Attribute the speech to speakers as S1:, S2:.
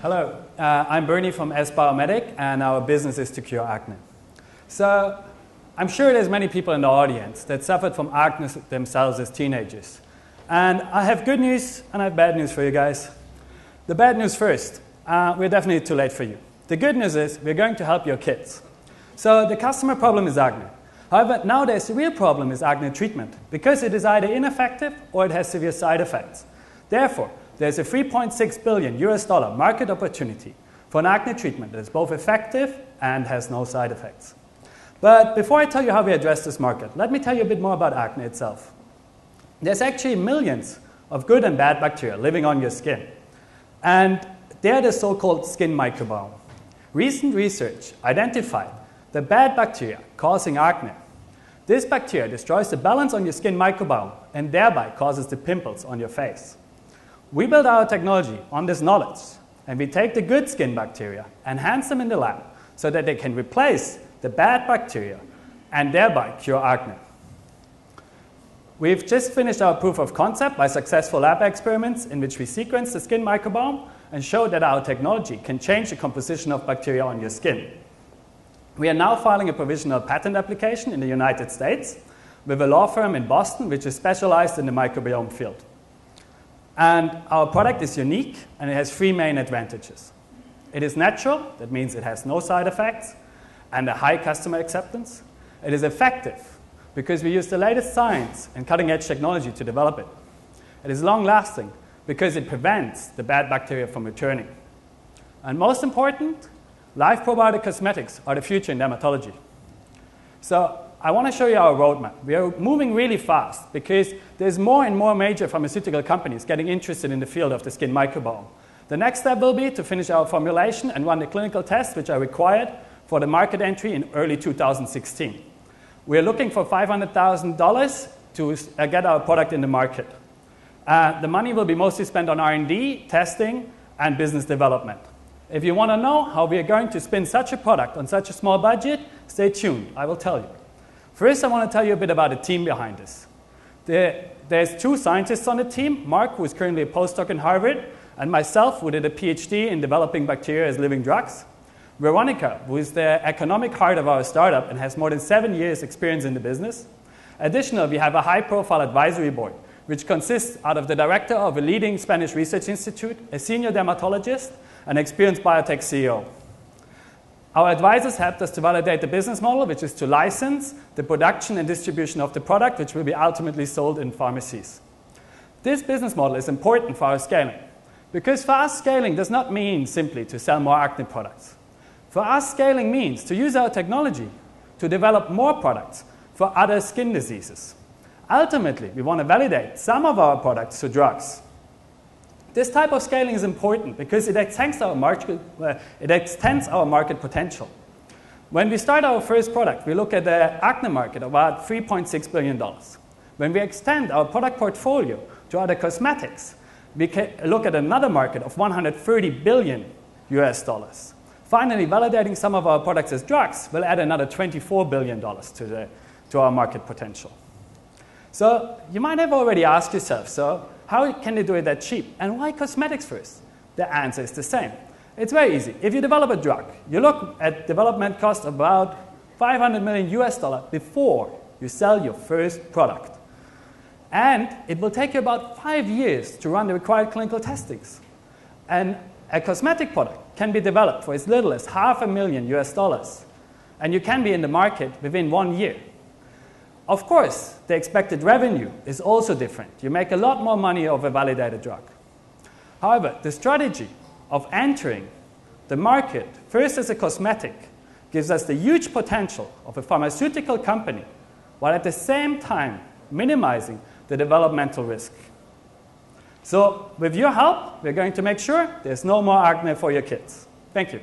S1: Hello, I'm Bernie from S-Biomedic, and our business is to cure acne. So, I'm sure there's many people in the audience that suffered from acne themselves as teenagers. And I have good news and I have bad news for you guys. The bad news first, we're definitely too late for you. The good news is we're going to help your kids. So the customer problem is acne. However, nowadays the real problem is acne treatment because it is either ineffective or it has severe side effects. Therefore, there's a $3.6 billion market opportunity for an acne treatment that is both effective and has no side effects. But before I tell you how we address this market, let me tell you a bit more about acne itself. There's actually millions of good and bad bacteria living on your skin. And they're the so-called skin microbiome. Recent research identified the bad bacteria causing acne. This bacteria destroys the balance on your skin microbiome and thereby causes the pimples on your face. We build our technology on this knowledge, and we take the good skin bacteria, enhance them in the lab, so that they can replace the bad bacteria and thereby cure acne. We've just finished our proof of concept by successful lab experiments in which we sequenced the skin microbiome and showed that our technology can change the composition of bacteria on your skin. We are now filing a provisional patent application in the United States with a law firm in Boston which is specialized in the microbiome field. And our product is unique and it has three main advantages. It is natural, that means it has no side effects and a high customer acceptance. It is effective because we use the latest science and cutting-edge technology to develop it. It is long-lasting because it prevents the bad bacteria from returning. And most important, live probiotic cosmetics are the future in dermatology. So I want to show you our roadmap. We are moving really fast because there's more and more major pharmaceutical companies getting interested in the field of the skin microbiome. The next step will be to finish our formulation and run the clinical tests which are required for the market entry in early 2016. We're looking for $500,000 to get our product in the market. The money will be mostly spent on R&D, testing, and business development. If you want to know how we are going to spin such a product on such a small budget, stay tuned. I will tell you. First, I want to tell you a bit about the team behind this. There's two scientists on the team, Mark, who is currently a postdoc in Harvard, and myself, who did a PhD in developing bacteria as living drugs. Veronica, who is the economic heart of our startup and has more than 7 years experience in the business. Additionally, we have a high-profile advisory board, which consists out of the director of a leading Spanish research institute, a senior dermatologist, an experienced biotech CEO. Our advisors helped us to validate the business model, which is to license the production and distribution of the product, which will be ultimately sold in pharmacies. This business model is important for our scaling, because for us, scaling does not mean simply to sell more acne products. For us, scaling means to use our technology to develop more products for other skin diseases. Ultimately, we want to validate some of our products to drugs. This type of scaling is important because it extends our market potential. When we start our first product, we look at the acne market of about $3.6 billion. When we extend our product portfolio to other cosmetics, we can look at another market of $130 billion. Finally, validating some of our products as drugs will add another $24 billion to our market potential. So you might have already asked yourself, so how can they do it that cheap? And why cosmetics first? The answer is the same. It's very easy. If you develop a drug, you look at development cost of about $500 million before you sell your first product. And it will take you about 5 years to run the required clinical testings. And a cosmetic product can be developed for as little as $500,000. And you can be in the market within 1 year. Of course, the expected revenue is also different. You make a lot more money of a validated drug. However, the strategy of entering the market first as a cosmetic gives us the huge potential of a pharmaceutical company, while at the same time minimizing the developmental risk. So, with your help, we're going to make sure there's no more acne for your kids. Thank you.